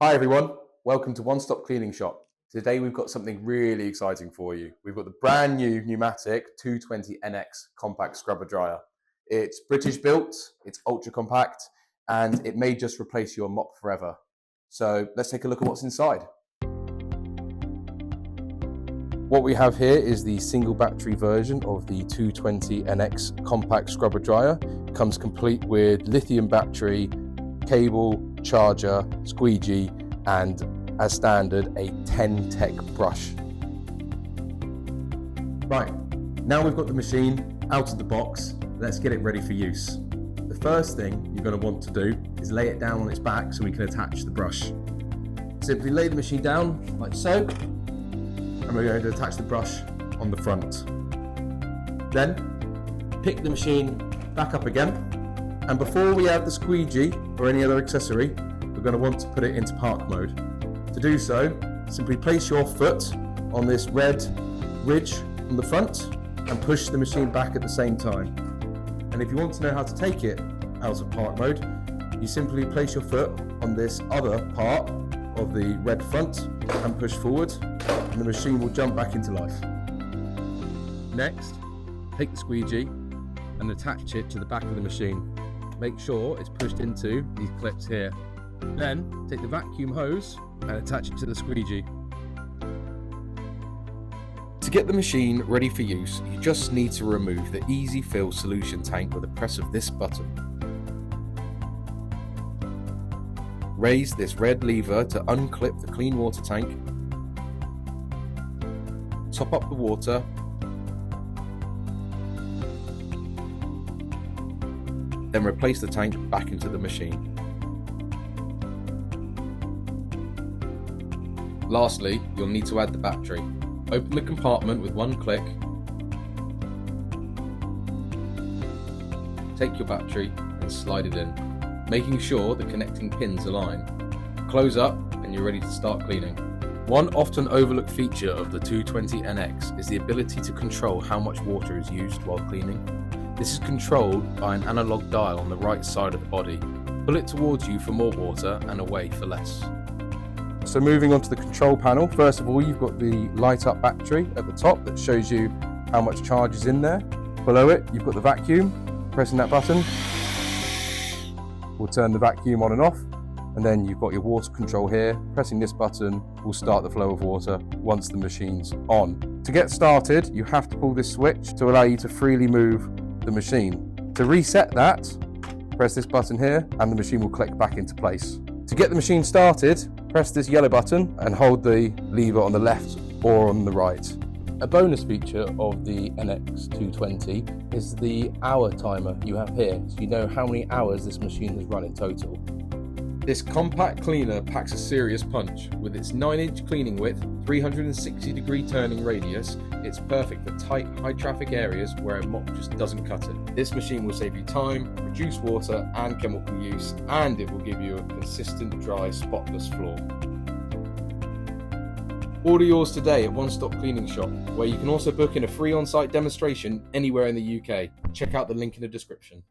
Hi everyone, welcome to One Stop Cleaning Shop. Today we've got something really exciting for you. We've got the brand new Numatic 220NX compact scrubber dryer. It's British built, it's ultra compact, and it may just replace your mop forever. So let's take a look at what's inside. What we have here is the single battery version of the 220NX compact scrubber dryer. It comes complete with lithium battery, cable, charger, squeegee, and as standard, a 10 tech brush. Right, now we've got the machine out of the box, let's get it ready for use. The first thing you're going to want to do is lay it down on its back so we can attach the brush. Simply lay the machine down like so, and we're going to attach the brush on the front. Then pick the machine back up again, and before we add the squeegee or any other accessory, we're going to want to put it into park mode. To do so, simply place your foot on this red ridge on the front and push the machine back at the same time. And if you want to know how to take it out of park mode, you simply place your foot on this other part of the red front and push forward, and the machine will jump back into life. Next, take the squeegee and attach it to the back of the machine. Make sure it's pushed into these clips here. Then take the vacuum hose and attach it to the squeegee. To get the machine ready for use, you just need to remove the easy fill solution tank with a press of this button. Raise this red lever to unclip the clean water tank. Top up the water. Then replace the tank back into the machine. Lastly, you'll need to add the battery. Open the compartment with one click. Take your battery and slide it in, making sure the connecting pins align. Close up and you're ready to start cleaning. One often overlooked feature of the 220NX is the ability to control how much water is used while cleaning. This is controlled by an analog dial on the right side of the body. Pull it towards you for more water and away for less. So moving on to the control panel, first of all you've got the light up battery at the top that shows you how much charge is in there. Below it you've got the vacuum. Pressing that button will turn the vacuum on and off, and then you've got your water control here. Pressing this button will start the flow of water once the machine's on. To get started you have to pull this switch to allow you to freely move the machine. To reset that, press this button here and the machine will click back into place. To get the machine started, press this yellow button and hold the lever on the left or on the right. A bonus feature of the NX220 is the hour timer you have here, so you know how many hours this machine has run in total. This compact cleaner packs a serious punch. With its 9-inch cleaning width, 360-degree turning radius, it's perfect for tight, high-traffic areas where a mop just doesn't cut it. This machine will save you time, reduce water and chemical use, and it will give you a consistent, dry, spotless floor. Order yours today at One Stop Cleaning Shop, where you can also book in a free on-site demonstration anywhere in the UK. Check out the link in the description.